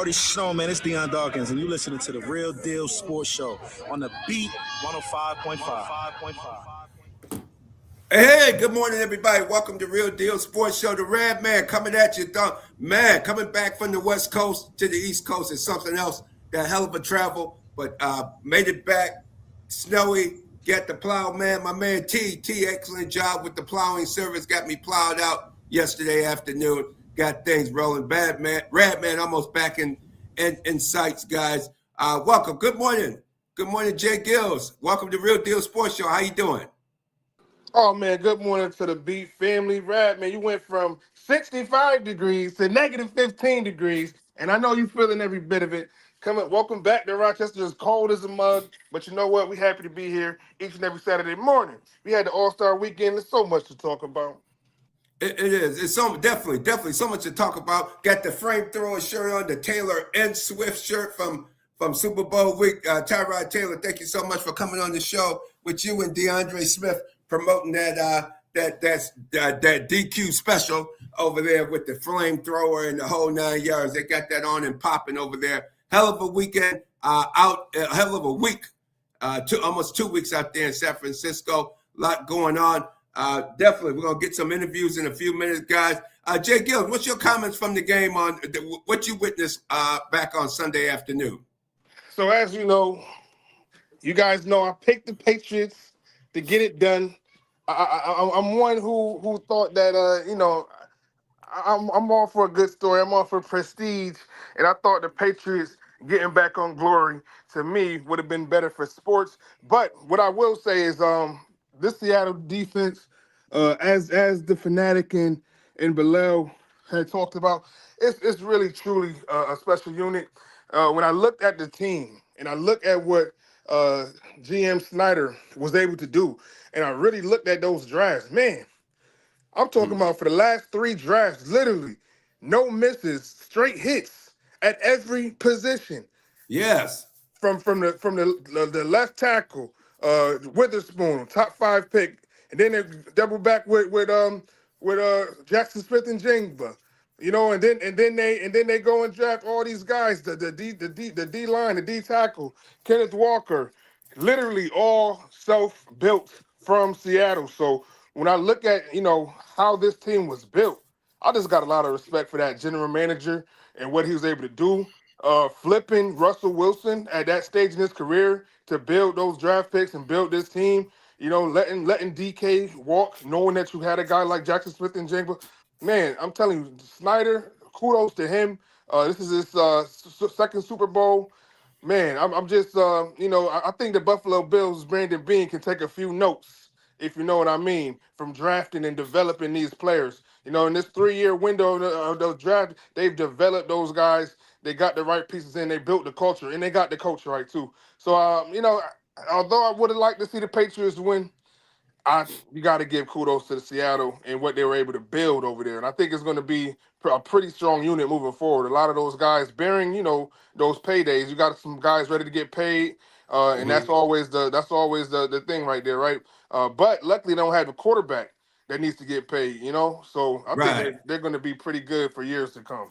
already know, man. It's Deion Dawkins, and you listening to the Real Deal Sports Show on the Beat 105.5. Hey, good morning, everybody. Welcome to Real Deal Sports Show. The Radman coming at you, man. Coming back from the West Coast to the East Coast is something else. That hell of a travel, but made it back. Snowy. Got the plow, man. My man T, excellent job with the plowing service. Got me plowed out yesterday afternoon. Got things rolling. Radman almost back in sights, guys. Welcome. Good morning. Good morning, J-GILLZ. Welcome to Real Deal Sports Show. How you doing? Oh, man, good morning to the Beat family. Radman, you went from 65 degrees to negative 15 degrees, and I know you're feeling every bit of it. Welcome back to Rochester. It's cold as a mug, but you know what? We're happy to be here each and every Saturday morning. We had the All-Star Weekend. There's so much to talk about. It is. It's so definitely so much to talk about. Got the flamethrower shirt on, the Taylor and Swift shirt from Super Bowl week. Tyrod Taylor, thank you so much for coming on the show with you and DeAndre Smith promoting that DQ special over there with the flamethrower and the whole 9 yards. They got that on and popping over there. Hell of a weekend hell of a week. Almost 2 weeks out there in San Francisco. A lot going on. Definitely, we're going to get some interviews in a few minutes, guys. J-GILLZ, what's your comments from the game on what you witnessed back on Sunday afternoon? So as you know, you guys know I picked the Patriots to get it done. I'm one who thought that, I'm all for a good story. I'm all for prestige. And I thought the Patriots getting back on glory, to me, would have been better for sports. But what I will say is this Seattle defense, as the Fanatic and Bilal had talked about, it's really, truly a special unit. When I looked at the team and I look at what GM Snyder was able to do, and I really looked at those drafts, man, I'm talking about for the last 3 drafts, literally, no misses, straight hits at every position. Yes. From the left tackle, Witherspoon, top 5 pick, and then they double back with Jackson Smith and Jigba, and then they go and draft all these guys, the D line, the D tackle, Kenneth Walker, literally all self-built from Seattle. So when I look at, how this team was built, I just got a lot of respect for that general manager and what he was able to do. Flipping Russell Wilson at that stage in his career to build those draft picks and build this team, letting DK walk, knowing that you had a guy like Jackson Smith and Jigba. Man, I'm telling you, Snyder, kudos to him. This is his second Super Bowl. Man, I'm just, I think the Buffalo Bills' Brandon Beane can take a few notes, if you know what I mean, from drafting and developing these players. In this 3-year window of the draft, they've developed those guys. They got the right pieces in. They built the culture, and they got the culture right, too. So, although I would have liked to see the Patriots win, you got to give kudos to the Seattle and what they were able to build over there. And I think it's going to be a pretty strong unit moving forward. A lot of those guys bearing, those paydays. You got some guys ready to get paid, and that's always the thing right there, right? But luckily, they don't have a quarterback that needs to get paid, So I think they're going to be pretty good for years to come.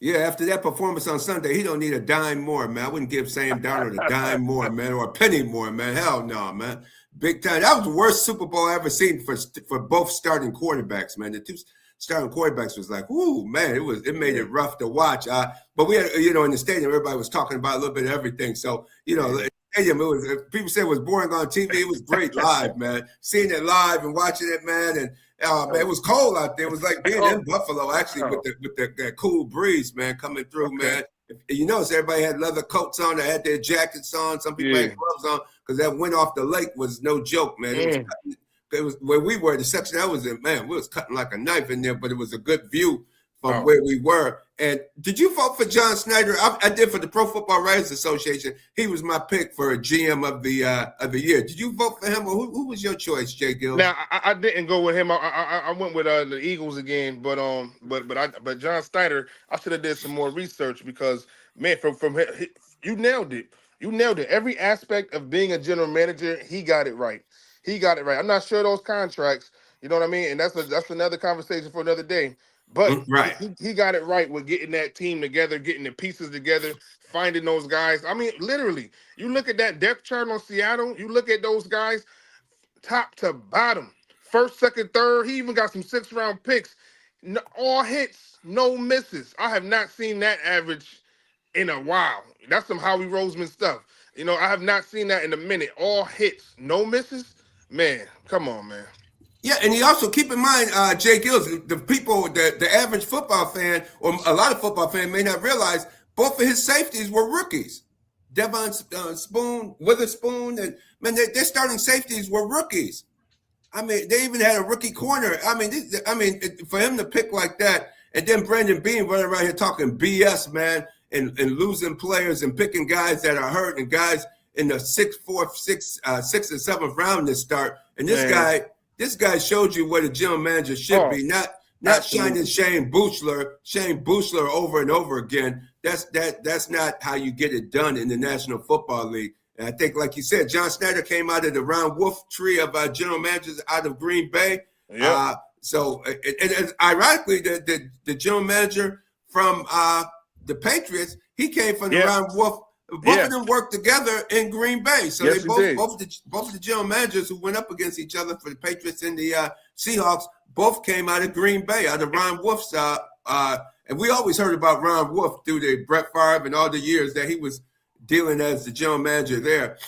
Yeah, after that performance on Sunday, he don't need a dime more, man. I wouldn't give Sam Darnold a dime more, man, or a penny more, man. Hell no, man. Big time. That was the worst Super Bowl I ever seen for both starting quarterbacks, man. The 2 starting quarterbacks was like, ooh, man, it made it rough to watch. But we had, in the stadium, everybody was talking about a little bit of everything. So, the stadium, people said it was boring on TV. It was great live, man. Seeing it live and watching it, man, and man, it was cold out there. It was like being in Buffalo, actually, with the cool breeze, man, coming through, man. You notice everybody had leather coats on. They had their jackets on. Some people had gloves on because that wind off the lake was no joke, man. It was where we were, the section I was in, man, we was cutting like a knife in there, but it was a good view from where we were. And did you vote for John Snyder? I did for the Pro Football Writers Association. He was my pick for GM of the year. Did you vote for him, or who was your choice, J-GILLZ? Now I didn't go with him. I went with the Eagles again, but John Snyder, I should have did some more research because, man, from you nailed it. You nailed it. Every aspect of being a general manager, he got it right. I'm not sure those contracts, you know what I mean, and that's another conversation for another day. But Right. he got it right with getting that team together, getting the pieces together, finding those guys. I mean, literally, you look at that depth chart on Seattle, you look at those guys top to bottom, first, second, third. He even got some 6th-round picks. No, all hits, no misses. I have not seen that average in a while. That's some Howie Roseman stuff. You know, I have not seen that in a minute. All hits, no misses. Man, come on, man. Yeah, and you also keep in mind, J-GILLZ, the people, the average football fan, or a lot of football fans may not realize, both of his safeties were rookies. Devon Spoon, Witherspoon, and man, their starting safeties were rookies. I mean, they even had a rookie corner. I mean, for him to pick like that, and then Brandon Beane running around here talking BS, man, and losing players and picking guys that are hurt and guys in the 6th, 6th, and 7th round to start. And this guy showed you what a general manager should be, not shining Shane Buechler over and over again. That's not how you get it done in the National Football League. And I think, like you said, John Snyder came out of the Ron Wolf tree of general managers out of Green Bay. Yep. So ironically, the general manager from the Patriots, he came from the Ron Wolf. Both of them worked together in Green Bay. So they both the general managers who went up against each other for the Patriots and the Seahawks both came out of Green Bay, out of Ron Wolf's. And we always heard about Ron Wolf through the Brett Favre and all the years that he was dealing as the general manager there.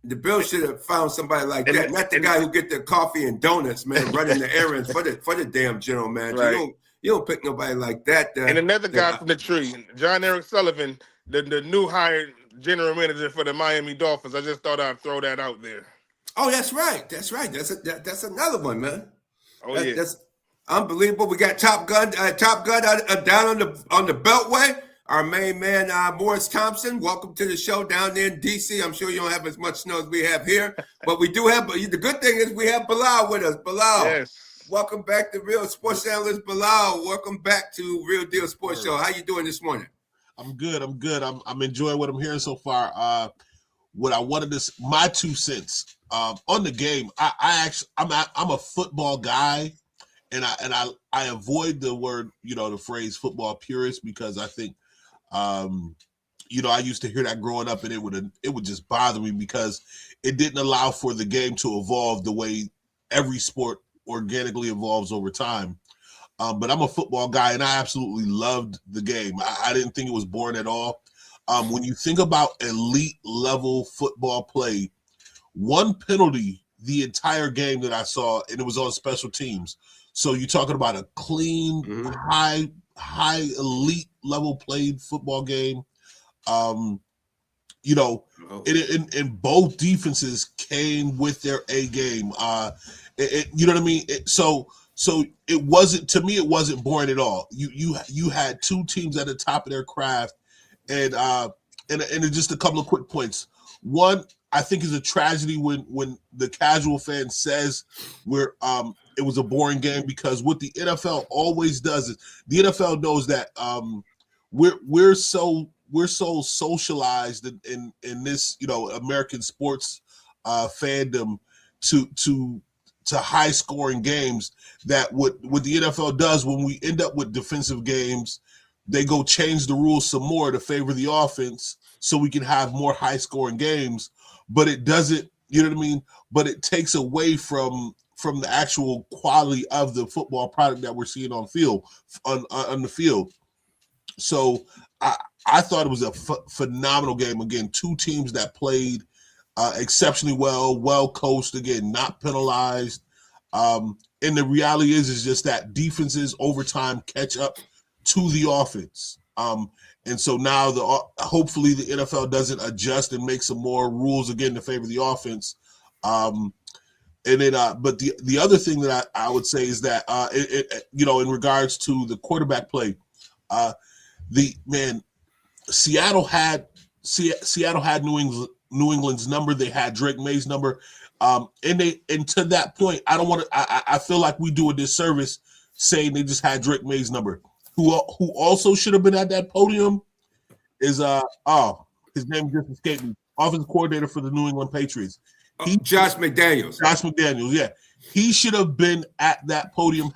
The Bills should have found somebody like that, not the guy who get the coffee and donuts, man, running the errands for the damn general manager. Right. You don't pick nobody like that. And another guy from the tree, John Eric Sullivan, the new hired general manager for the Miami Dolphins. I just thought I'd throw that out there. Oh, that's right. That's another one, man. Oh, That's unbelievable. We got Top Gun down on the Beltway. Our main man, Morris Thompson, welcome to the show down there in D.C. I'm sure you don't have as much snow as we have here, but we do have, the good thing is we have Bilal with us. Bilal, yes. Welcome back to Real Sports Analyst Bilal. Welcome back to Real Deal Sports Show. How you doing this morning? I'm good. I'm enjoying what I'm hearing so far. What I wanted to, my 2 cents on the game. I'm a football guy, and I avoid the word, the phrase football purist, because I think, I used to hear that growing up, and it would just bother me because it didn't allow for the game to evolve the way every sport organically evolves over time. But I'm a football guy, and I absolutely loved the game. I didn't think it was boring at all. When you think about elite level football play, one penalty the entire game that I saw, and it was on special teams. So you're talking about a clean, high elite level played football game. And both defenses came with their A game. You know what I mean? So it wasn't, to me, it wasn't boring at all. You had 2 teams at the top of their craft, and just a couple of quick points. One, I think is a tragedy when the casual fan says it was a boring game, because what the NFL always does is the NFL knows that we're so socialized in this American sports fandom to high scoring games, that what the NFL does when we end up with defensive games, they go change the rules some more to favor the offense so we can have more high scoring games. But it doesn't, you know what I mean? But it takes away from the actual quality of the football product that we're seeing on the field. So I thought it was a phenomenal game. Again, 2 teams that played exceptionally well coached, again, not penalized. And the reality is just that defenses over time catch up to the offense. And so now hopefully the NFL doesn't adjust and make some more rules again to favor the offense. And then, but the other thing that I would say is that, in regards to the quarterback play, Seattle had New England's number. They had Drake May's number. And to that point, I feel like we do a disservice saying they just had Drake May's number. Who also should have been at that podium is his name just escaped me. Offensive coordinator for the New England Patriots. Josh McDaniels. Josh McDaniels, yeah. He should have been at that podium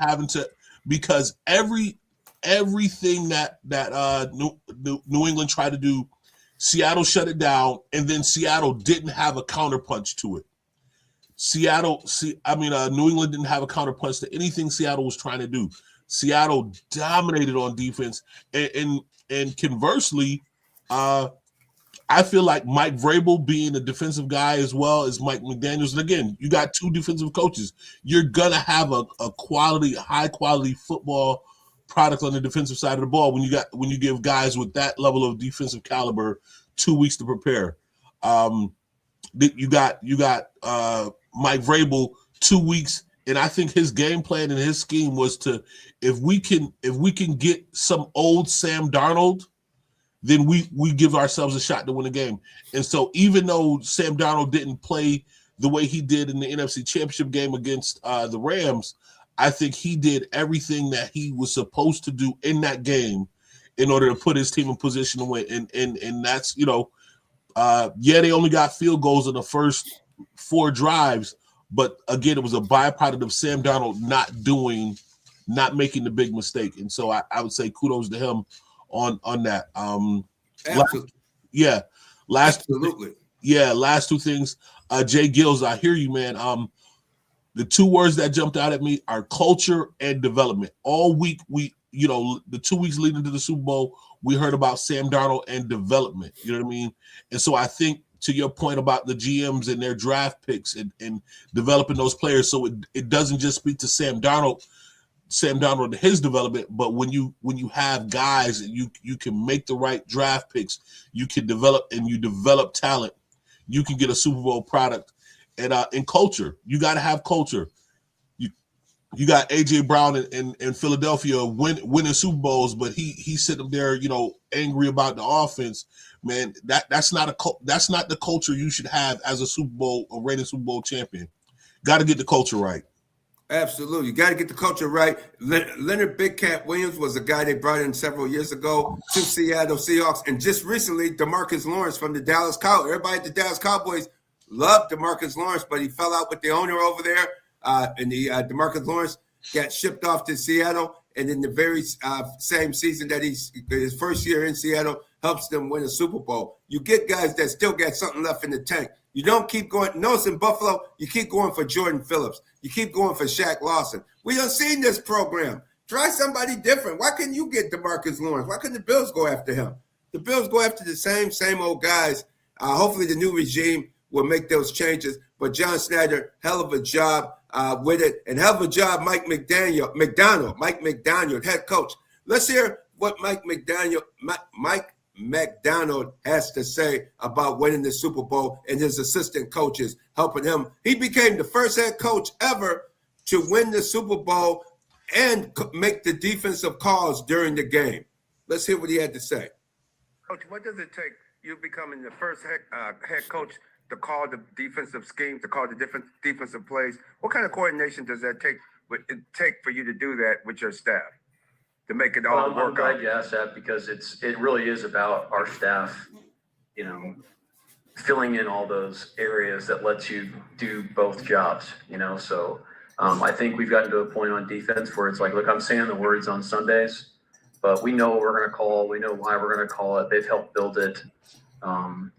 because every everything that New England tried to do. Seattle shut it down, and then Seattle didn't have a counterpunch to it. New England didn't have a counterpunch to anything Seattle was trying to do. Seattle dominated on defense, and conversely, I feel like Mike Vrabel being a defensive guy as well as Mike McDaniels. And again, you got two defensive coaches. You're gonna have a high quality football product on the defensive side of the ball when you give guys with that level of defensive caliber 2 weeks to prepare. You got Mike Vrabel 2 weeks, and I think his game plan and his scheme was to if we can get some old Sam Darnold, then we give ourselves a shot to win a game. And so even though Sam Darnold didn't play the way he did in the NFC Championship game against the Rams, I think he did everything that he was supposed to do in that game in order to put his team in position to win. And that's, they only got field goals in the first 4 drives, but again, it was a byproduct of Sam Darnold not making the big mistake. And so I would say kudos to him on that. Absolutely. Last two things. J-GILLZ, I hear you, man. The 2 words that jumped out at me are culture and development. All week, the 2 weeks leading to the Super Bowl, we heard about Sam Darnold and development. You know what I mean? And so I think to your point about the GMs and their draft picks and developing those players, so it doesn't just speak to Sam Darnold and his development, but when you have guys and you can make the right draft picks, you can develop talent, you can get a Super Bowl product. And in culture, you got to have culture. You got AJ Brown in Philadelphia winning Super Bowls, but he's sitting there, angry about the offense. Man, that's not the culture you should have as a reigning Super Bowl champion. Got to get the culture right. Absolutely. You got to get the culture right. Leonard Big Cat Williams was a guy they brought in several years ago to Seattle Seahawks. And just recently, DeMarcus Lawrence from the Dallas Cowboys. Everybody at the Dallas Cowboys loved DeMarcus Lawrence, but he fell out with the owner over there. And DeMarcus Lawrence got shipped off to Seattle. And in the very same season that his first year in Seattle, helps them win a Super Bowl. You get guys that still got something left in the tank. You don't keep going. Notice in Buffalo, you keep going for Jordan Phillips. You keep going for Shaq Lawson. We done seen this program. Try somebody different. Why couldn't you get DeMarcus Lawrence? Why couldn't the Bills go after him? The Bills go after the same old guys. Hopefully the new regime will make those changes. But John Snyder, hell of a job with it. And hell of a job, Mike McDaniel, head coach. Let's hear what Mike McDaniel has to say about winning the Super Bowl and his assistant coaches helping him. He became the first head coach ever to win the Super Bowl and make the defensive calls during the game. Let's hear what he had to say. Coach, what does it take, you becoming the first head coach, to call the defensive schemes, to call the different defensive plays? What kind of coordination does that take for you to do that with your staff, to make it all work out? I'm glad you asked that, because it really is about our staff, filling in all those areas that lets you do both jobs, So I think we've gotten to a point on defense where it's like, look, I'm saying the words on Sundays, but we know what we're going to call. We know why we're going to call it. They've helped build it.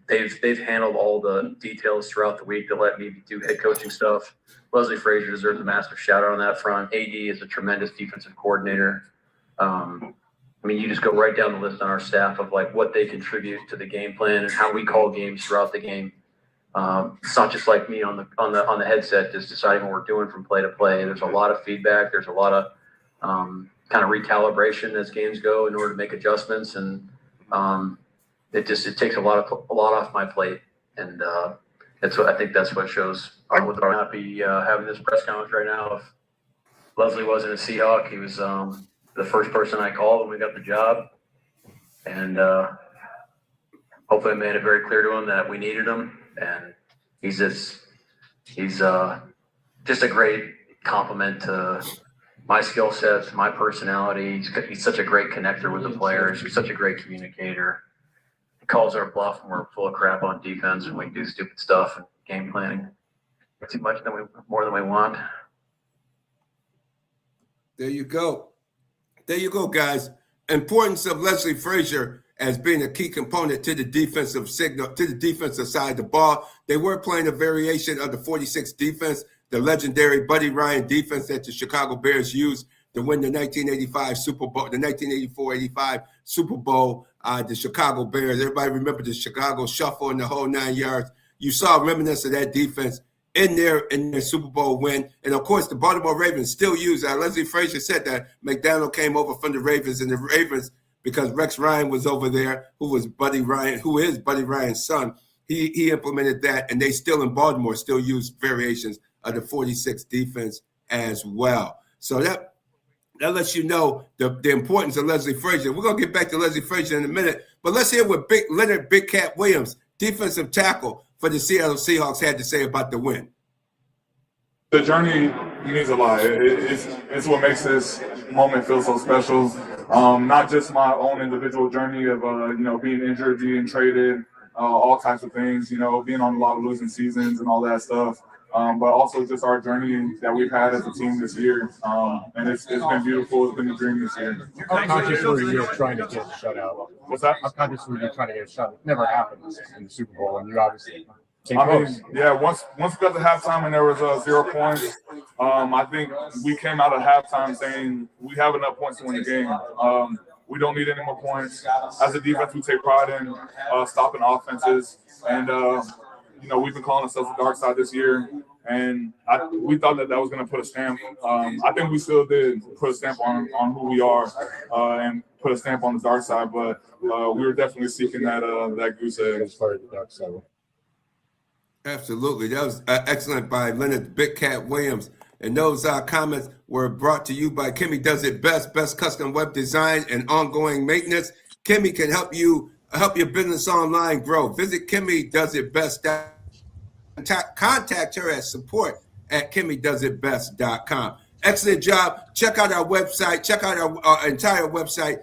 They've handled all the details throughout the week to let me do head coaching stuff. Leslie Frazier deserves a massive shout out on that front. AD is a tremendous defensive coordinator. You just go right down the list on our staff of like what they contribute to the game plan and how we call games throughout the game. It's not just like me on the headset just deciding what we're doing from play to play. There's a lot of feedback. There's a lot of kind of recalibration as games go in order to make adjustments, and it takes a lot off my plate, and I think that's what shows. With our happy having this press conference right now. If Leslie wasn't a Seahawk, he was the first person I called when we got the job, and hopefully I made it very clear to him that we needed him, and he's just a great compliment to my skill sets, my personality. He's such a great connector with the players. He's such a great communicator. He calls our bluff when we're full of crap on defense and we do stupid stuff and game planning. Too much more than we want. There you go. There you go, guys. Importance of Leslie Frazier as being a key component to the defensive signal, to the defensive side of the ball. They were playing a variation of the 46 defense, the legendary Buddy Ryan defense that the Chicago Bears used to win the 1985 Super Bowl, the 1984-85 Super Bowl. The Chicago Bears. Everybody remember the Chicago Shuffle and the whole 9 yards. You saw remnants of that defense in their Super Bowl win. And, of course, the Baltimore Ravens still use that. Leslie Frazier said that McDonald came over from the Ravens, and the Ravens, because Rex Ryan was over there, who is Buddy Ryan's son, he implemented that, and they still in Baltimore still use variations of the 46 defense as well. So that lets you know the importance of Leslie Frazier. We're going to get back to Leslie Frazier in a minute, but let's hear what Leonard Big Cat Williams, defensive tackle for the Seattle Seahawks, had to say about the win. The journey means a lot. It's what makes this moment feel so special. Not just my own individual journey of being injured, being traded, all types of things. Being on a lot of losing seasons and all that stuff. But also just our journey that we've had as a team this year. And it's been beautiful. It's been a dream this year. How conscious were you trying to get shut out? What's that? How conscious were you trying to get shut out? It never happened in the Super Bowl, and you obviously came I close. mean, yeah, once we got to halftime and there was 0 points, I think we came out of halftime saying we have enough points to win the game. We don't need any more points. As a defense, we take pride in stopping offenses. And, we've been calling ourselves the dark side this year. And we thought that was going to put a stamp. I think we still did put a stamp on who we are and put a stamp on the dark side. But we were definitely seeking that goose egg. As far as the dark side. Absolutely. That was excellent by Leonard Big Cat Williams. And those comments were brought to you by Kimmy Does It Best, best custom web design and ongoing maintenance. Kimmy can help your business online grow. Visit KimmyDoesItBest.com. Contact her at support@KimmyDoesItBest.com. Excellent job. Check out our website. Check out our entire website,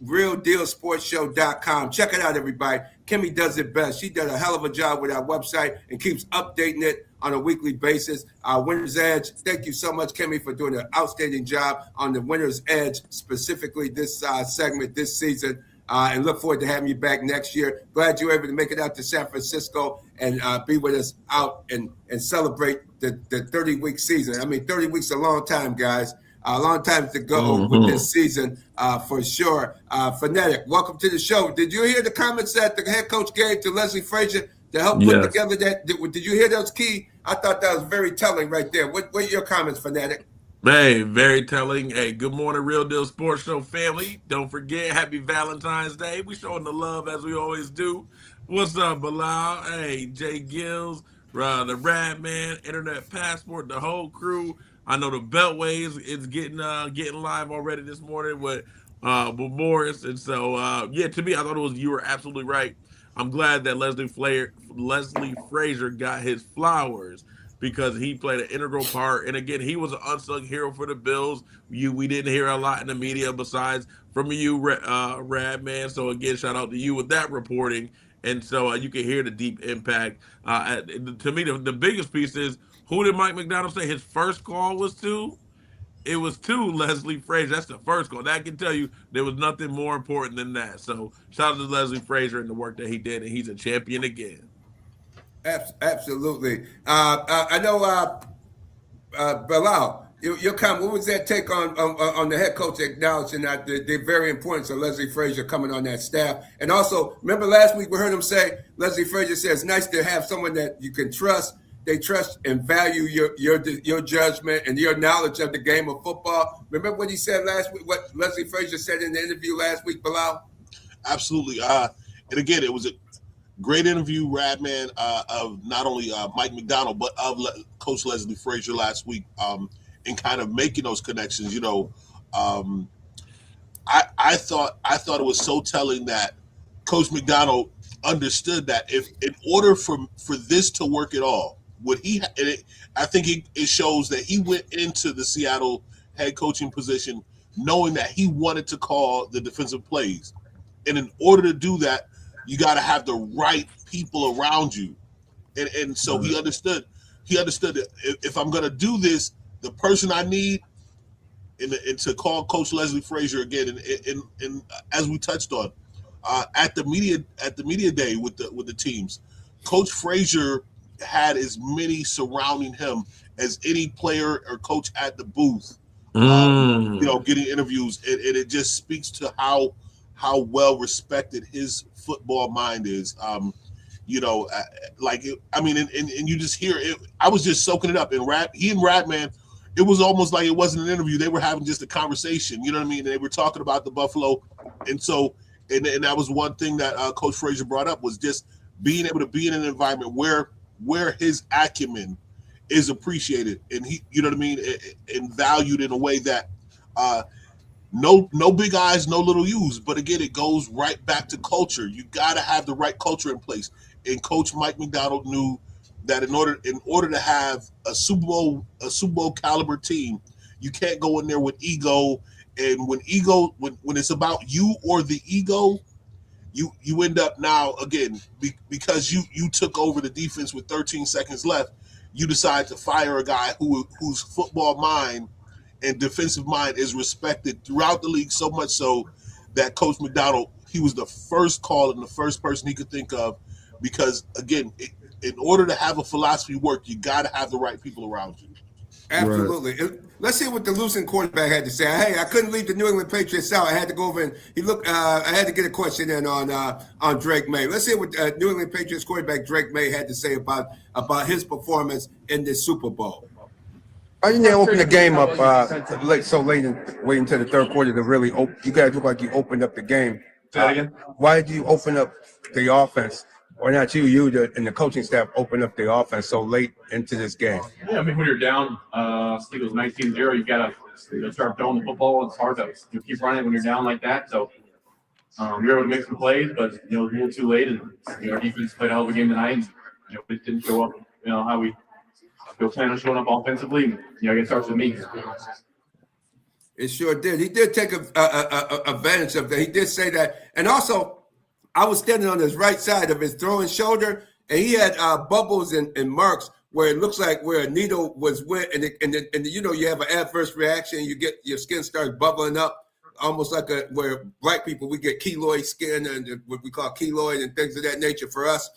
RealDealSportsShow.com. Check it out, everybody. Kimmy does it best. She does a hell of a job with our website and keeps updating it on a weekly basis. Our Winner's Edge, thank you so much, Kimmy, for doing an outstanding job on the Winner's Edge, specifically this segment this season. And look forward to having you back next year. Glad you were able to make it out to San Francisco and be with us out and celebrate the 30-week season. I mean, 30 weeks is a long time, guys. A long time to go with this season for sure. Fanatic, welcome to the show. Did you hear the comments that the head coach gave to Leslie Frazier to help put together that? Did you hear those key? I thought that was very telling right there. What are your comments, Fanatic? Hey, very telling. Hey, good morning, Real Deal Sports Show family. Don't forget, happy Valentine's Day. We showing the love as we always do. What's up, Bilal? Hey, J-GILLZ, the Radman, Internet Passport, the whole crew. I know the Beltway is getting live already this morning with Morris. And so, to me, I thought you were absolutely right. I'm glad that Leslie Frazier got his flowers, because he played an integral part. And again, he was an unsung hero for the Bills. We didn't hear a lot in the media besides from you, Radman. So again, shout out to you with that reporting. And so you can hear the deep impact. To me, the biggest piece is, who did Mike McDonald say his first call was to? It was to Leslie Frazier. That's the first call. That can tell you there was nothing more important than that. So shout out to Leslie Frazier and the work that he did, and he's a champion again. Absolutely. I know, Bilal, your comment, what was that take on the head coach acknowledging that the very importance of Leslie Frazier coming on that staff? And also, remember last week we heard him say, Leslie Frazier says, nice to have someone that you can trust. They trust and value your judgment and your knowledge of the game of football. Remember what he said last week, what Leslie Frazier said in the interview last week, Bilal? Absolutely. And again, it was a great interview, Radman, of not only Mike McDonald, but of Coach Leslie Frazier last week, in kind of making those connections. I thought it was so telling that Coach McDonald understood that if in order for this to work at all, I think it shows that he went into the Seattle head coaching position knowing that he wanted to call the defensive plays, and in order to do that, you got to have the right people around you. And so he understood that if I'm going to do this, the person I need and to call Coach Leslie Frazier again, and as we touched on at the media day with the teams, Coach Frazier had as many surrounding him as any player or coach at the booth. Getting interviews, and it just speaks to how well respected his football mind is. And you just hear it. I was just soaking it up. And he and Radman, it was almost like it wasn't an interview. They were having just a conversation. You know what I mean? And they were talking about the Buffalo, and so and that was one thing that Coach Frazier brought up, was just being able to be in an environment where his acumen is appreciated, and he, you know what I mean, and valued in a way that no big eyes, no little U's. But again, it goes right back to culture. You got to have the right culture in place. And Coach Mike McDonald knew that in order to have a Super Bowl caliber team, you can't go in there with ego. And when it's about you or the ego, you end up now again because you took over the defense with 13 seconds left. You decide to fire a guy whose football mind and defensive mind is respected throughout the league, so much so that Coach McDonald, he was the first call and the first person he could think of, because again, in order to have a philosophy work, you got to have the right people around you. Absolutely. Right. Let's hear what the losing quarterback had to say. Hey, I couldn't leave the New England Patriots out. I had to go over and I had to get a question in on Drake May. Let's hear what New England Patriots quarterback Drake May had to say about his performance in this Super Bowl. Why didn't they open the game up so late and wait until the third quarter to really open? You guys look like you opened up the game. Why did you open up the offense? Or not you and the coaching staff open up the offense so late into this game? Yeah, I mean, when you're down, I think it was 19-0, you got to start throwing the football. It's hard to keep running when you're down like that. So you're able to make some plays, but, it was a little too late. And our defense played a hell of a game tonight. And, it didn't show up, how we plan on showing up offensively. It starts with me. It sure did. He did take advantage of that. He did say that. And also, I was standing on his right side of his throwing shoulder, and he had bubbles and marks where it looks like where a needle was wet, and you have an adverse reaction. You get your skin starts bubbling up, almost like where black people we get keloid skin and what we call keloid and things of that nature for us.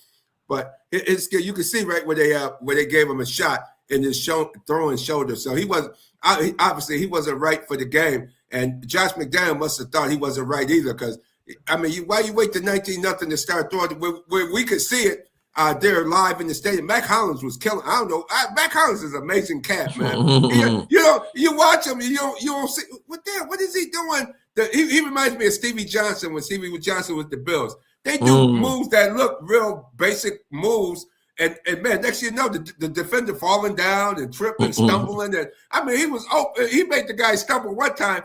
But his skin, you can see right where they gave him a shot in his throwing shoulder. So he wasn't he wasn't right for the game, and Josh McDaniel must have thought he wasn't right either, because. I mean, why you wait to 19-0 to start throwing where we could see it there live in the stadium? Mac Hollins was killing. I don't know. Mac Hollins is an amazing cat, man. You watch him, you don't see what is he doing? He reminds me of Stevie Johnson when Stevie Johnson with the Bills. They do moves that look real basic moves. And man, next you know, the defender falling down and tripping, stumbling. And I mean, he was open. He made the guy stumble one time.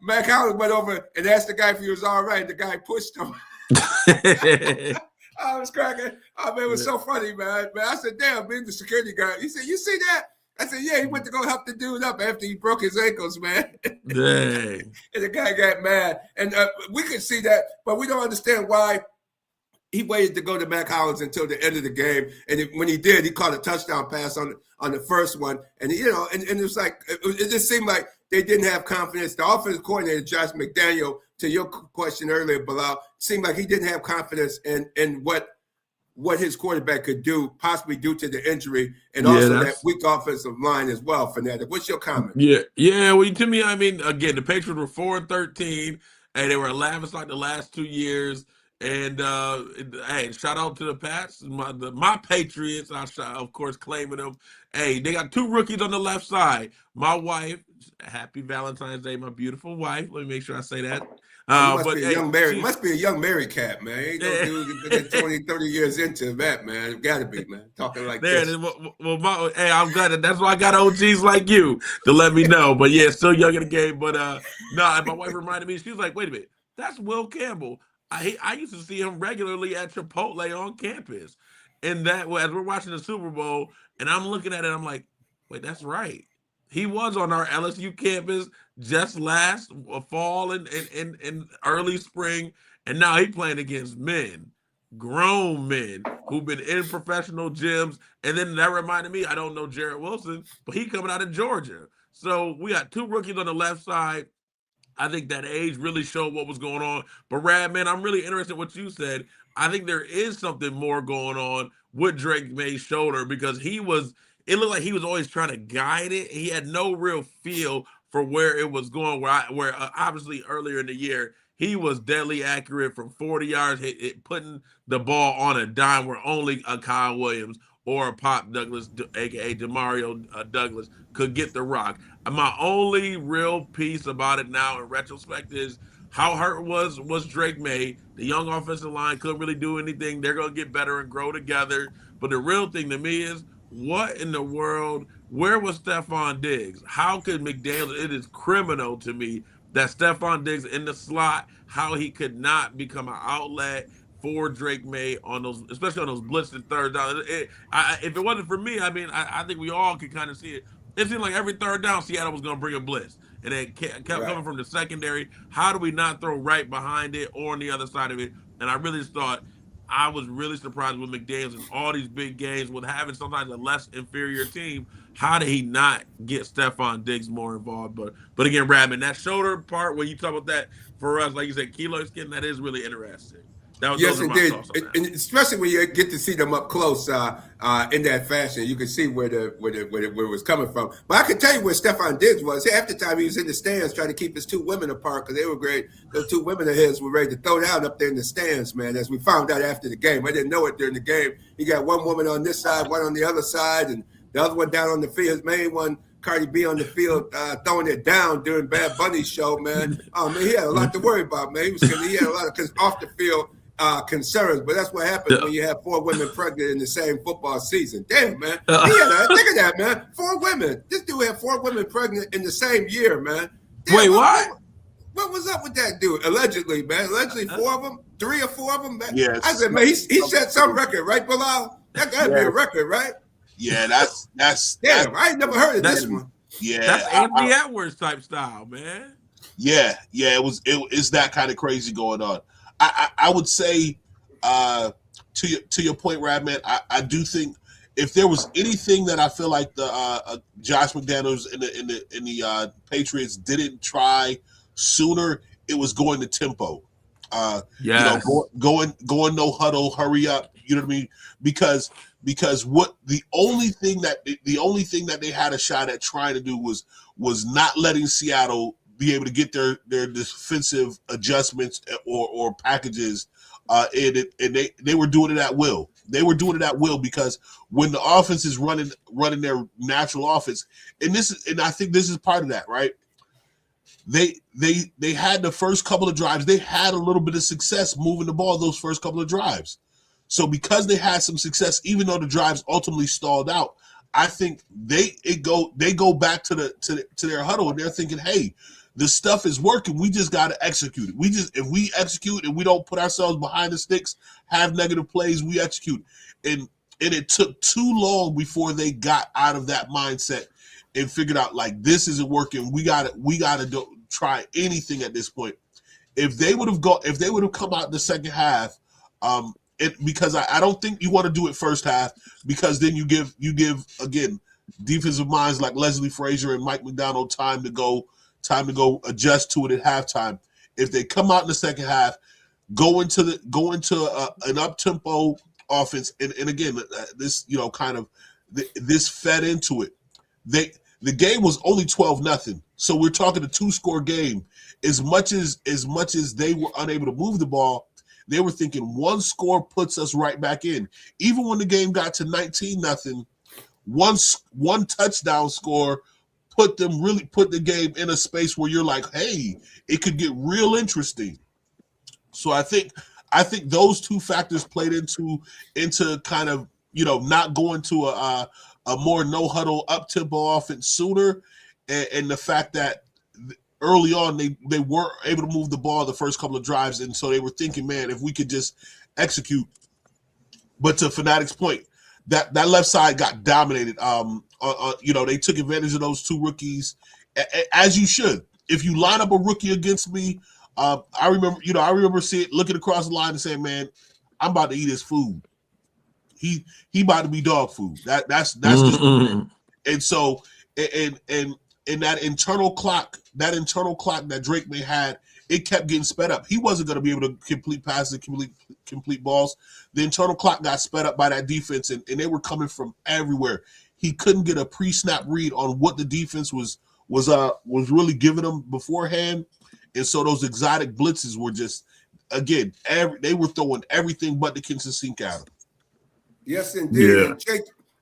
Mac Hollins went over and asked the guy if he was all right. The guy pushed him. I was cracking. Oh, man, it was so funny, man. I said, damn, being the security guard. He said, you see that? I said, yeah, he went to go help the dude up after he broke his ankles, man. Dang. And the guy got mad. And we could see that, but we don't understand why he waited to go to Mac Hollins until the end of the game, and when he did, he caught a touchdown pass on the first one. And and it was like it just seemed like they didn't have confidence. The offensive coordinator Josh McDaniel, to your question earlier, Bilal, seemed like he didn't have confidence in what his quarterback could do, possibly due to the injury, and also that weak offensive line as well. Fanatic, what's your comment? Yeah. Well, to me, I mean, again, the Patriots were 4-13, and they were 11 like the last 2 years. And hey, shout out to the Pats, my Patriots. Of course, claiming them. Hey, they got 2 rookies on the left side. My wife, happy Valentine's Day, my beautiful wife. Let me make sure I say that. Must be a young married cat, man. Ain't no dude 20, 30 years into that, man. It gotta be, man. Talking like this. Well, hey, I'm glad that's why I got OGs like you to let me know. But yeah, still young in the game. But my wife reminded me. She was like, "Wait a minute, that's Will Campbell." I used to see him regularly at Chipotle on campus. And that, as we're watching the Super Bowl, and I'm looking at it, I'm like, wait, that's right. He was on our LSU campus just last fall and early spring, and now he's playing against men, grown men who've been in professional gyms. And then that reminded me, I don't know Jarrett Wilson, but he coming out of Georgia. So we got two rookies on the left side. I think that age really showed what was going on. But Radman, I'm really interested in what you said. I think there is something more going on with Drake May's shoulder because it looked like he was always trying to guide it. He had no real feel for where it was going. Where obviously earlier in the year he was deadly accurate from 40 yards, putting the ball on a dime where only a Kyle Williams or a Pop Douglas, aka Demario Douglas, could get the rock. My only real piece about it now in retrospect is how hurt was Drake May. The young offensive line couldn't really do anything. They're going to get better and grow together. But the real thing to me is, what in the world, where was Stephon Diggs? How could McDaniels, it is criminal to me that Stephon Diggs in the slot, how he could not become an outlet for Drake May on those, especially on those blitzed and third down. If it wasn't for me, I think we all could kind of see it. It seemed like every third down, Seattle was going to bring a blitz. And it kept coming from the secondary. How do we not throw right behind it or on the other side of it? And I really just thought, I was really surprised with McDaniels in all these big games with having sometimes a less inferior team. How did he not get Stephon Diggs more involved? But again, Radman, that shoulder part where you talk about that for us, like you said, keloid skin, that is really interesting. Yes, indeed, and especially when you get to see them up close in that fashion, you can see where it was coming from. But I can tell you where Stephon Diggs was. Half the time he was in the stands trying to keep his two women apart because they were great. Those two women of his were ready to throw down up there in the stands, man. As we found out after the game, I didn't know it during the game. He got one woman on this side, one on the other side, and the other one down on the field. His main one, Cardi B, on the field throwing it down during Bad Bunny's show, man. Man, he had a lot to worry about, man. He had a lot of off the field concerns, but that's what happens when you have 4 women pregnant in the same football season. Damn, man. Look at that, man. 4 women. This dude had 4 women pregnant in the same year, man. Damn, wait, what? What was up with that dude? Allegedly, man. Allegedly 4 of them, 3 or 4 of them, man. Yes. I said, man, he set some record, right, Bilal? That gotta be a record, right? Yeah, that's damn. I ain't never heard of this one. Yeah, that's Anthony Edwards type style, man. Yeah. It's that kind of crazy going on. I would say to your point, Radman, I do think if there was anything that I feel like the Josh McDaniels in the Patriots didn't try sooner, it was going to tempo. Going no huddle, hurry up. You know what I mean? Because what the only thing that they had a shot at trying to do was not letting Seattle be able to get their defensive adjustments or packages and they were doing it at will. They were doing it at will because when the offense is running their natural offense, and I think this is part of that, right? They had the first couple of drives, they had a little bit of success moving the ball those first couple of drives. So because they had some success, even though the drives ultimately stalled out, I think they go back to their huddle and they're thinking, hey, this stuff is working. We just got to execute it. If we execute and we don't put ourselves behind the sticks, have negative plays, we execute. And it took too long before they got out of that mindset and figured out like this isn't working. We got to try anything at this point. If they would have come out in the second half, because I don't think you want to do it first half because then you give again defensive minds like Leslie Frazier and Mike McDonald time to go adjust to it at halftime. If they come out in the second half, go into an up tempo offense, and again this this fed into it. The game was only 12-0, so we're talking a 2-score game. As much as they were unable to move the ball, they were thinking 1 score puts us right back in. Even when the game got to 19-0, one touchdown score put the game in a space where you're like, hey, it could get real interesting. So I think those 2 factors played into kind of not going to a more no huddle up tempo offense sooner, and the fact that early on they weren't able to move the ball the first couple of drives, and so they were thinking, man, if we could just execute. But to Fanatic's point, that left side got dominated. They took advantage of those 2 rookies, as you should. If you line up a rookie against me, I remember looking across the line and saying, man, I'm about to eat his food. He about to be dog food. That's just and so and and that internal clock that Drake may had, it kept getting sped up. He wasn't going to be able to complete passes, complete balls. The internal clock got sped up by that defense, and they were coming from everywhere. He couldn't get a pre-snap read on what the defense was really giving him beforehand, and so those exotic blitzes were just, again, they were throwing everything but the kitchen sink at him. Yes, indeed. Yeah. And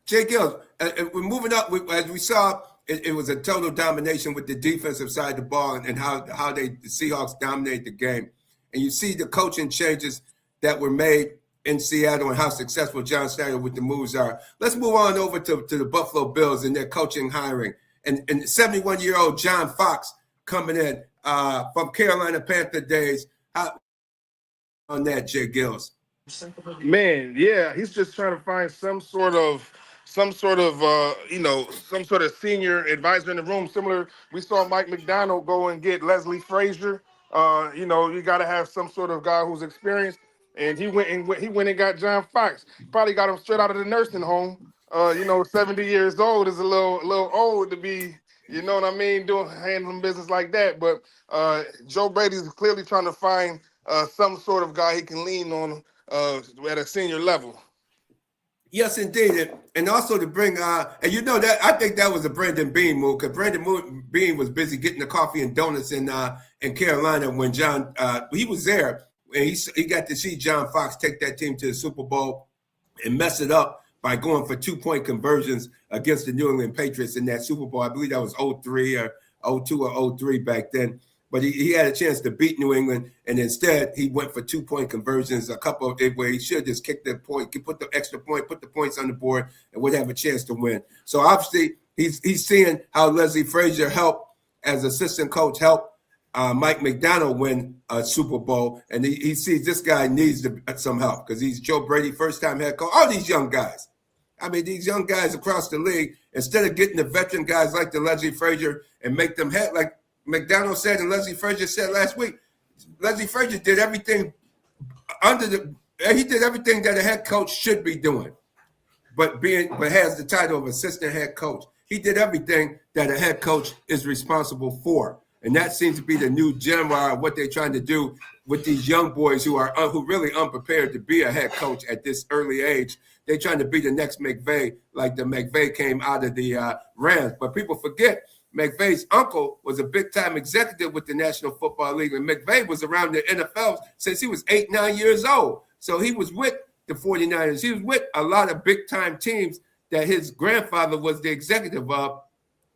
J-GILLZ, we're moving up. As we saw, it was a total domination with the defensive side of the ball and how the Seahawks dominate the game. And you see the coaching changes that were made in Seattle and how successful John Snyder with the moves are. Let's move on over to the Buffalo Bills and their coaching hiring. And 71-year-old John Fox coming in from Carolina Panther days. How on that, J-GILLZ? Man, yeah, he's just trying to find some sort of senior advisor in the room. Similar, we saw Mike McDonald go and get Leslie Frazier. You got to have some sort of guy who's experienced, and he went and got John Fox. Probably got him straight out of the nursing home. 70 years old is a little old to be, you know what I mean, handling business like that. But Joe Brady's clearly trying to find some sort of guy he can lean on at a senior level. Yes, indeed. And also to bring, that I think that was a Brandon Beane move, because Brandon Beane was busy getting the coffee and donuts in Carolina when John, he was there, and he got to see John Fox take that team to the Super Bowl and mess it up by going for 2-point conversions against the New England Patriots in that Super Bowl. I believe that was 03 or 02 or 03 back then. But he had a chance to beat New England, and instead he went for 2-point conversions, a couple of where he should just kick the point, put the extra point, put the points on the board, and would have a chance to win. So obviously he's seeing how Leslie Frazier helped as assistant coach help Mike McDonald win a Super Bowl, and he sees this guy needs some help because he's Joe Brady, first-time head coach. All these young guys. I mean, these young guys across the league, instead of getting the veteran guys like the Leslie Frazier and make them head like McDonald said and Leslie Frazier said last week, Leslie Frazier did everything he did everything that a head coach should be doing, but has the title of assistant head coach. He did everything that a head coach is responsible for. And that seems to be the new genre of what they're trying to do with these young boys who are really unprepared to be a head coach at this early age. They're trying to be the next McVay, like the McVay came out of the Rams. But people forget, McVay's uncle was a big-time executive with the National Football League, and McVay was around the NFL since he was 8-9 years old. So he was with the 49ers. He was with a lot of big-time teams that his grandfather was the executive of.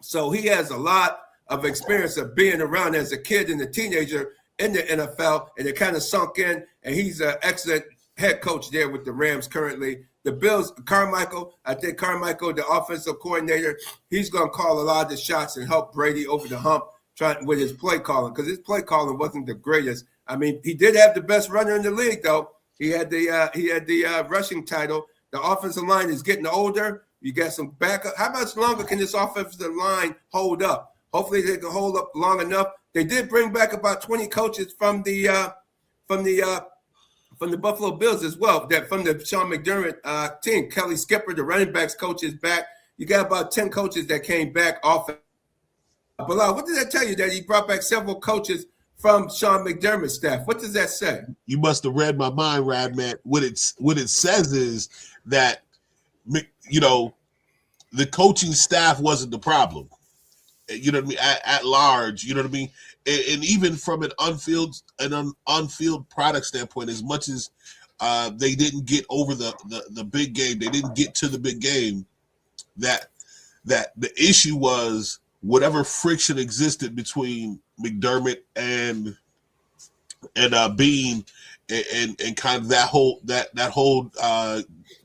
So he has a lot of experience of being around as a kid and a teenager in the NFL, and it kind of sunk in, and he's an excellent head coach there with the Rams currently. The Bills, I think Carmichael, the offensive coordinator, he's going to call a lot of the shots and help Brady over the hump with his play calling, because his play calling wasn't the greatest. I mean, he did have the best runner in the league, though. He had the rushing title. The offensive line is getting older. You got some backup. How much longer can this offensive line hold up? Hopefully they can hold up long enough. They did bring back about 20 coaches from the Buffalo Bills as well, from the Sean McDermott team. Kelly Skipper, the running backs coach, is back. You got about 10 coaches that came back off. Bilal, what did that tell you that he brought back several coaches from Sean McDermott's staff? What does that say? You must have read my mind, Radman. What it says is that, the coaching staff wasn't the problem. You know what I mean? At large, you know what I mean? And even from an on-field product standpoint, as much as they didn't get over the big game, they didn't get to the big game, that the issue was whatever friction existed between McDermott and Beane and kind of that whole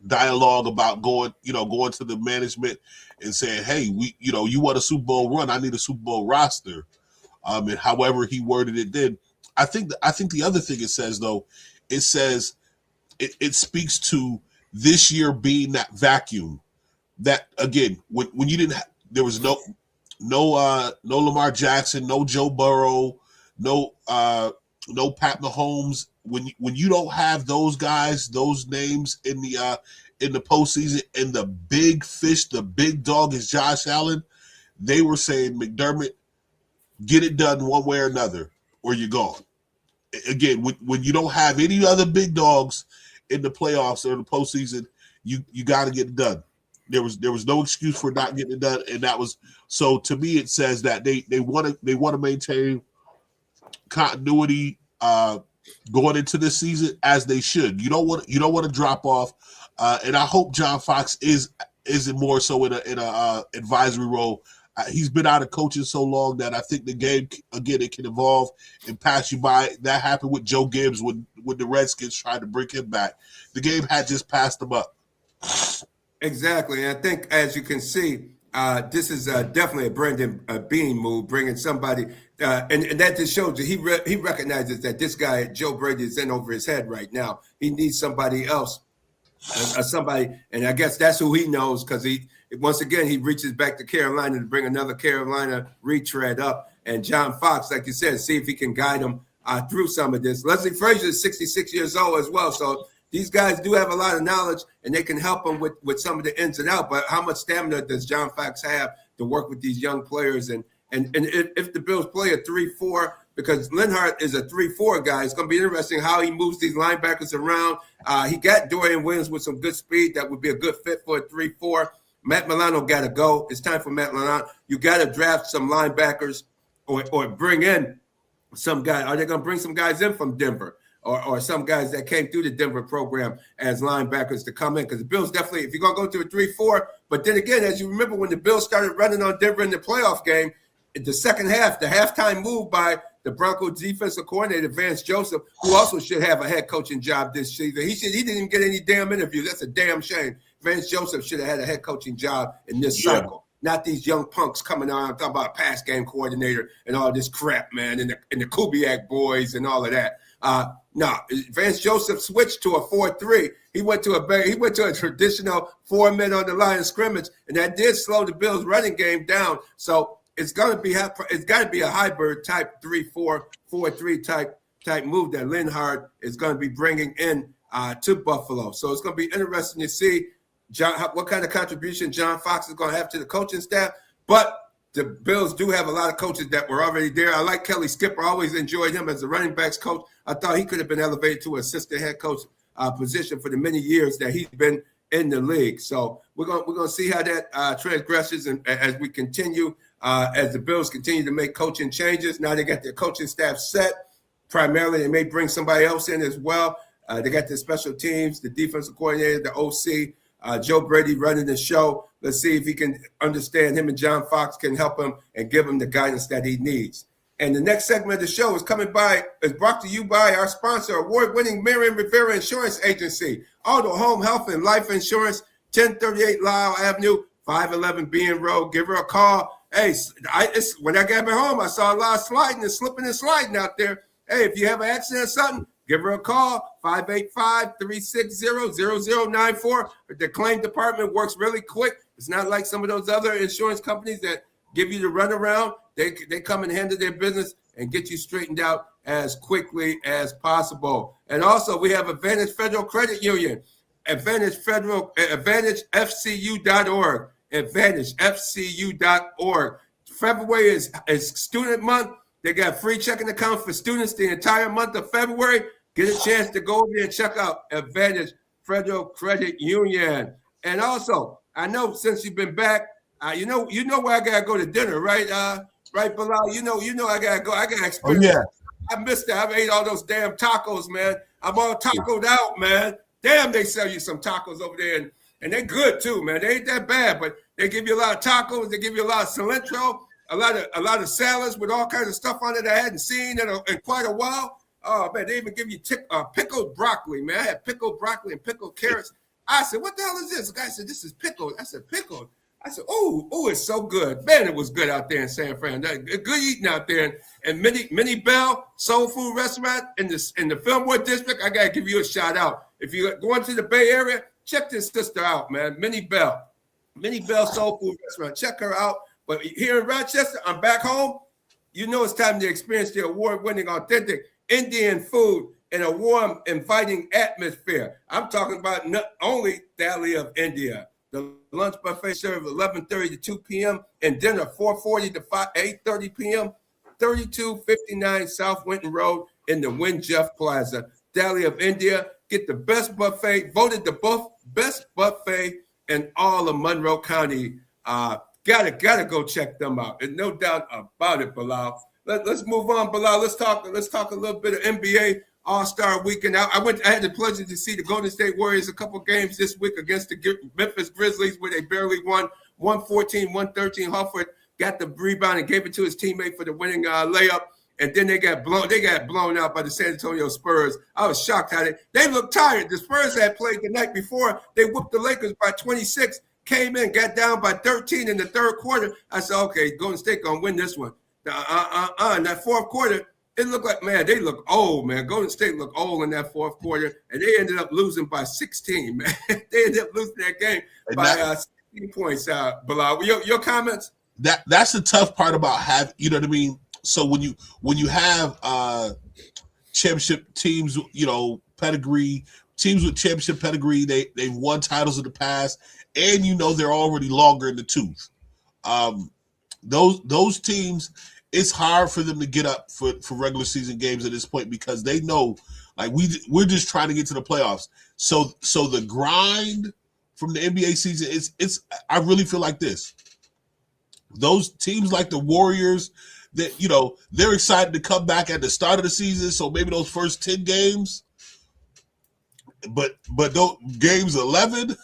dialogue about going to the management and saying, hey, you want a Super Bowl run, I need a Super Bowl roster. And however he worded it then. I think the other thing it says, though, it speaks to this year being that vacuum that, again, when you didn't there was no Lamar Jackson, no Joe Burrow, no Pat Mahomes. When you don't have those guys, those names in the postseason, and the big fish, the big dog is Josh Allen, they were saying, McDermott, get it done one way or another, or you're gone. Again, when you don't have any other big dogs in the playoffs or the postseason, you got to get it done. There was no excuse for not getting it done, and that was so. To me, it says that they want to maintain continuity going into this season as they should. You don't want to drop off, and I hope John Fox isn't more so in a advisory role. He's been out of coaching so long that I think the game, again, it can evolve and pass you by. That happened with Joe Gibbs when the Redskins tried to bring him back. The game had just passed him up. Exactly. And I think, as you can see, this is definitely a Brandon Beane move, bringing somebody. And that just shows that he recognizes that this guy, Joe Brady, is in over his head right now. He needs somebody else. And I guess that's who he knows, because once again he reaches back to Carolina to bring another Carolina retread up. And John Fox, like you said, see if he can guide him through some of this. Leslie Frazier is 66 years old as well, so these guys do have a lot of knowledge, and they can help him with some of the ins and outs. But how much stamina does John Fox have to work with these young players? And if the Bills play a 3-4, because Linhart is a 3-4 guy, it's going to be interesting how he moves these linebackers around. He got Dorian Williams with some good speed that would be a good fit for a 3-4. Matt Milano got to go. It's time for Matt Milano. You got to draft some linebackers or bring in some guy. Are they going to bring some guys in from Denver or some guys that came through the Denver program as linebackers to come in? Because the Bills definitely, if you're going to go to a 3-4, but then again, as you remember when the Bills started running on Denver in the playoff game, in the second half, the halftime move by the Broncos defensive coordinator, Vance Joseph, who also should have a head coaching job this season. He didn't even get any damn interviews. That's a damn shame. Vance Joseph should have had a head coaching job in this cycle. Not these young punks coming on talking about pass game coordinator and all this crap, man, and the Kubiak boys and all of that. No, Vance Joseph switched to a 4-3. He went to a traditional 4-men on the line of scrimmage, and that did slow the Bills' running game down. So it's got to be a hybrid type 3-4, 4-3 type move that Linhart is going to be bringing in to Buffalo. So it's going to be interesting to see what kind of contribution John Fox is going to have to the coaching staff. But the Bills do have a lot of coaches that were already there. I like Kelly Skipper. I always enjoyed him as a running backs coach. I thought he could have been elevated to assistant head coach position for the many years that he's been in the league. So we're gonna see how that transgresses, and as we continue, as the Bills continue to make coaching changes. Now they got their coaching staff set. Primarily, they may bring somebody else in as well. They got the special teams, the defensive coordinator, the OC, Joe Brady running the show. Let's see if he can understand him, and John Fox can help him and give him the guidance that he needs. And the next segment of the show is brought to you by our sponsor, award-winning Marion Rivera Insurance Agency. Auto, home, health, and life insurance, 1038 Lyle Avenue, 511 Bean Road. Give her a call. Hey, when I got back home, I saw a lot of sliding and slipping and sliding out there. Hey, if you have an accident or something, give her a call, 585-360-0094. The claim department works really quick. It's not like some of those other insurance companies that give you the runaround. They come and handle their business and get you straightened out as quickly as possible. And also, we have Advantage Federal Credit Union, AdvantageFCU.org, AdvantageFCU.org. February is student month. They got free checking accounts for students the entire month of February. Get a chance to go over there and check out Advantage Federal Credit Union. And also, I know since you've been back, you know where I gotta go to dinner, right? Right, Bilal? You know I gotta go. I gotta experience. Oh, yeah. I missed that. I've ate all those damn tacos, man. I'm all tacoed out, man. Damn, they sell you some tacos over there, and they're good too, man. They ain't that bad, but they give you a lot of tacos. They give you a lot of cilantro, a lot of salads with all kinds of stuff on it I hadn't seen in quite a while. Oh man, they even give you pickled broccoli, man. I had pickled broccoli and pickled carrots. I said, "What the hell is this?" The guy said, "This is pickled." I said, "Pickled." I said, oh, it's so good. Man, it was good out there in San Fran. Good eating out there. And Minnie Bell Soul Food Restaurant in the Fillmore District, I got to give you a shout out. If you're going to the Bay Area, check this sister out, man. Minnie Bell Soul Food Restaurant. Check her out. But here in Rochester, I'm back home. You know it's time to experience the award-winning, authentic Indian food in a warm, inviting atmosphere. I'm talking about not only Thali of India, the Lunch buffet served 11:30 to 2 p.m. and dinner 4:40 to 8:30 p.m. 3259 South Winton Road in the Win Jeff Plaza. Delhi of India, get the best buffet, voted the best buffet in all of Monroe County. Gotta go check them out. And no doubt about it, Bilal. Let's move on, Bilal. Let's talk a little bit of NBA All-Star Weekend. I had the pleasure to see the Golden State Warriors a couple games this week against the Memphis Grizzlies, where they barely won 114-113. Horford got the rebound and gave it to his teammate for the winning layup. And then they got blown out by the San Antonio Spurs. I was shocked how they looked tired. The Spurs had played the night before. They whooped the Lakers by 26, came in, got down by 13 in the third quarter. I said, okay, Golden State going to win this one. In that fourth quarter, it looked like, man, they look old, man. Golden State looked old in that fourth quarter, and they ended up losing by 16, man. They ended up losing that game by 16 points. Bilal, your comments? That's the tough part about having, you know what I mean? So when you have championship teams, pedigree, teams with championship pedigree, they've won titles in the past, and they're already longer in the tooth. Those teams, it's hard for them to get up for regular season games at this point because they know, like, we're just trying to get to the playoffs. So the grind from the NBA season it's I really feel like this. Those teams like the Warriors, that they're excited to come back at the start of the season. So maybe those first 10 games, but those games 11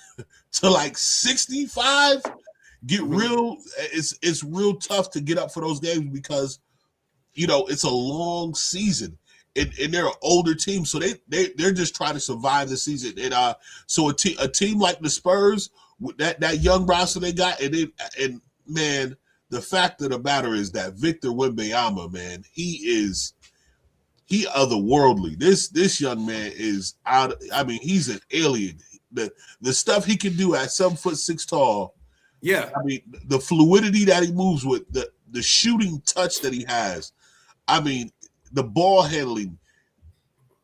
to like 65 get real. It's real tough to get up for those games because it's a long season and they're an older team, so they're just trying to survive the season. And so a team like the Spurs with that young roster they got, and man. The fact of the matter is that Victor Wembanyama, man, he otherworldly. This young man is out. I mean, he's an alien. The stuff he can do at 7'6" tall. Yeah. I mean, the fluidity that he moves with, the shooting touch that he has. I mean, the ball handling,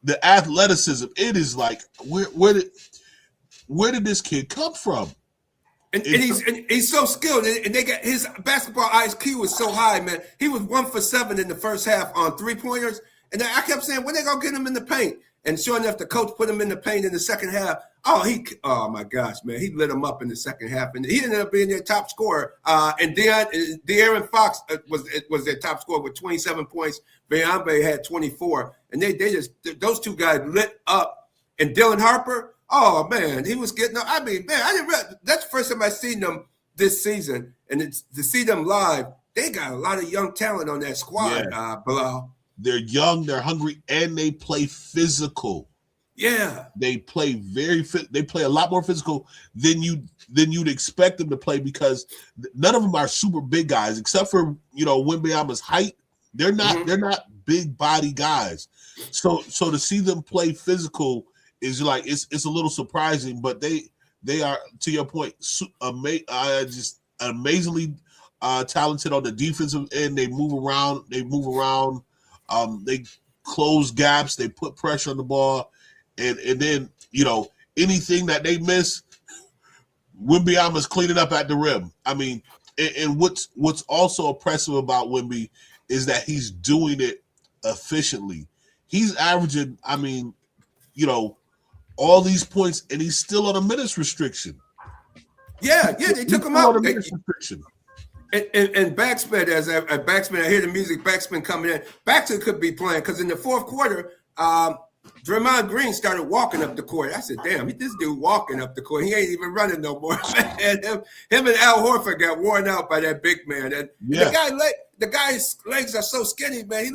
the athleticism. It is like where did this kid come from? And he's so skilled, and they got his basketball IQ was so high, man. He was 1 for 7 in the first half on 3-pointers, and I kept saying, when they gonna get him in the paint? And sure enough, the coach put him in the paint in the second half. Oh my gosh, man, he lit him up in the second half, and he ended up being their top scorer. And De'Aaron Fox was their top scorer with 27 points. Beyonce had 24, and they just those two guys lit up. And Dylan Harper. Oh man, he was getting. I mean, man, that's the first time I seen them this season, and to see them live. They got a lot of young talent on that squad. Yeah. Bilal. They're young, they're hungry, and they play physical. Yeah, they play They play a lot more physical than you'd expect them to play because none of them are super big guys, except for Wembanyama's height. They're not big body guys. So to see them play physical is like it's a little surprising, but they are, to your point, just amazingly talented on the defensive end. They move around. They close gaps. They put pressure on the ball, and then anything that they miss, Wembanyama's cleaning up at the rim. I mean, and what's also impressive about Wemby is that he's doing it efficiently. He's averaging, all these points, and he's still on a minutes restriction. Yeah, they took him out. On a minutes restriction. And BacSpin, BacSpin, I hear the music, BacSpin coming in. BacSpin could be playing because in the fourth quarter, Draymond Green started walking up the court. I said, damn, this dude walking up the court. He ain't even running no more. And him and Al Horford got worn out by that big man. And the guy's legs are so skinny, man.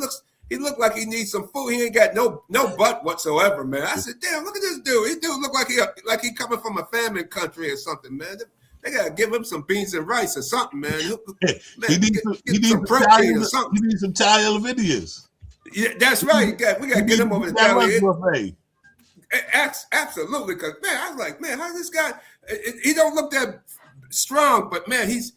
He looked like he needs some food. He ain't got no butt whatsoever, man. I said, damn, look at this dude. This dude look like he coming from a famine country or something, man. They gotta give him some beans and rice or something, man. He needs some protein or something. He needs some televisions. Yeah, that's right. We gotta get him over the Italian. Absolutely, because man, I was like, man, how's this guy? He don't look that strong, but man, he's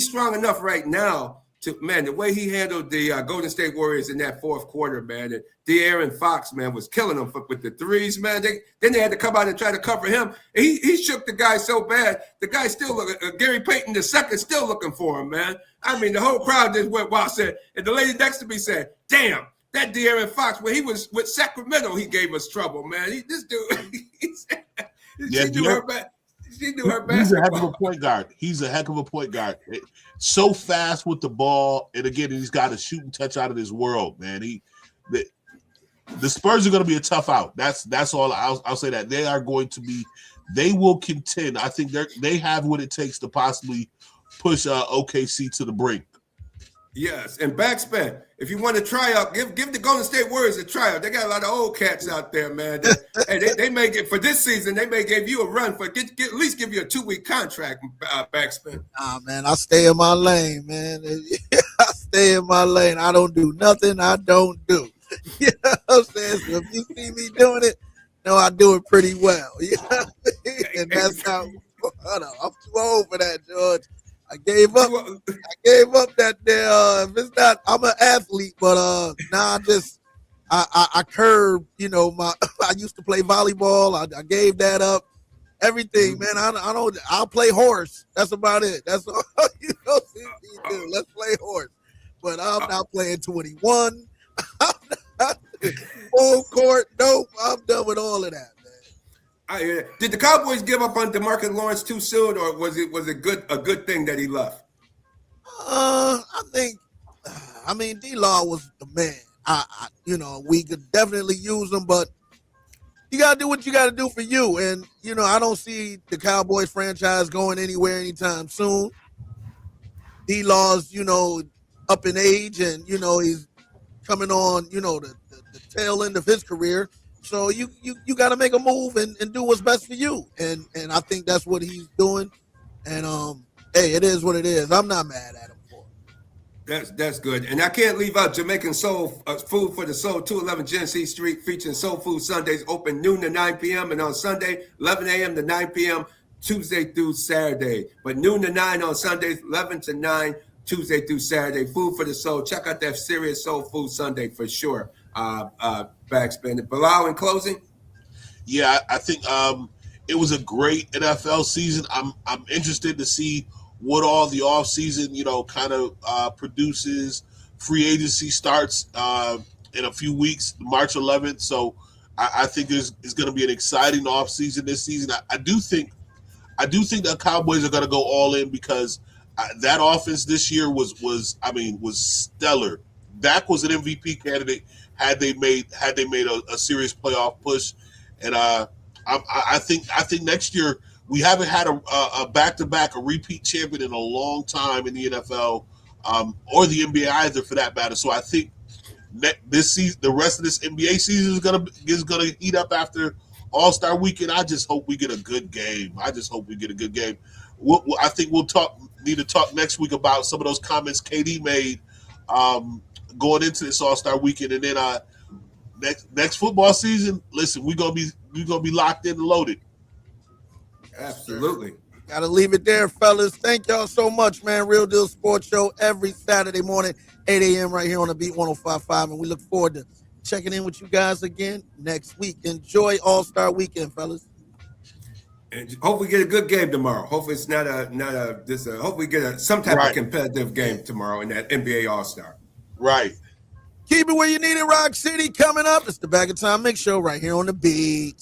strong enough right now man, the way he handled the Golden State Warriors in that fourth quarter, man, and De'Aaron Fox, man, was killing them with the threes, man. Then they had to come out and try to cover him. And he shook the guy so bad, the guy still looking, Gary Payton II still looking for him, man. I mean, the whole crowd just went wild. Said, and the lady next to me said, damn, that De'Aaron Fox, when he was with Sacramento, he gave us trouble, man. This dude, she knew her back. She knew her basketball. He's a heck of a point guard. He's a heck of a point guard. So fast with the ball, and again, he's got a shooting touch out of this world, man. The Spurs are going to be a tough out. That's all. I'll say that they are going to be. They will contend. I think they have what it takes to possibly push OKC to the brink. Yes, and BacSpin. If you want to try out, give the Golden State Warriors a tryout. They got a lot of old cats out there, man. They may get for this season. They may give you a run for at least give you a 2-week contract. BacSpin. Nah, man, I stay in my lane, man. I stay in my lane. I don't do nothing I don't do. You know what I'm saying? So if you see me doing it, I do it pretty well. You know what I mean? And that's how. I'm too old for that, George. I gave up that there. If it's not, I'm an athlete, but now I curb. I used to play volleyball. I gave that up. Everything, man. I'll play horse. That's about it. That's all you see me do. Let's play horse. But I'm not playing 21. I'm not full court. Nope. I'm done with all of that. Did the Cowboys give up on DeMarcus Lawrence too soon, or was it a good thing that he left? I think, D-Law was the man. We could definitely use him, but you gotta do what you gotta do for you. And I don't see the Cowboys franchise going anywhere anytime soon. D-Law's, up in age, and he's coming on, the tail end of his career. So you got to make a move and do what's best for you, and I think that's what he's doing. And hey, it is what it is. I'm not mad at him for it. That's good. And I can't leave out Jamaican Soul Food for the Soul, 211 Genesee Street, featuring Soul Food Sundays, open noon to 9 p.m. and on Sunday 11 a.m. to 9 p.m. Tuesday through Saturday. But noon to 9 on Sundays, 11 to 9 Tuesday through Saturday. Food for the Soul. Check out that serious Soul Food Sunday for sure. BacSpin. Bilal, in closing? Yeah, I think it was a great NFL season. I'm interested to see what all the offseason, kind of produces. Free agency starts in a few weeks, March 11th. So I think it's going to be an exciting offseason this season. I do think the Cowboys are going to go all in because that offense this year was stellar. Dak was an MVP candidate had they made a serious playoff push, and I think next year we haven't had a back-to-back, a repeat champion in a long time in the NFL or the NBA either, for that matter. So I think this season, the rest of this NBA season is gonna heat up after All-Star Weekend. I just hope we get a good game. I think we'll need to talk next week about some of those comments KD made going into this All-Star Weekend, and then next football season. Listen, we're gonna be locked in and loaded. Absolutely. Gotta leave it there, fellas. Thank y'all so much, man. Real Deal Sports Show every Saturday morning, 8 a.m. right here on the Beat 105.5, and we look forward to checking in with you guys again next week. Enjoy All-Star Weekend, fellas. And hope we get a good game tomorrow. Hopefully it's hope we get some type of competitive game tomorrow in that NBA All-Star. Right. Keep it where you need it, Rock City. Coming up, it's the Bag of Time Mix Show right here on the Beat.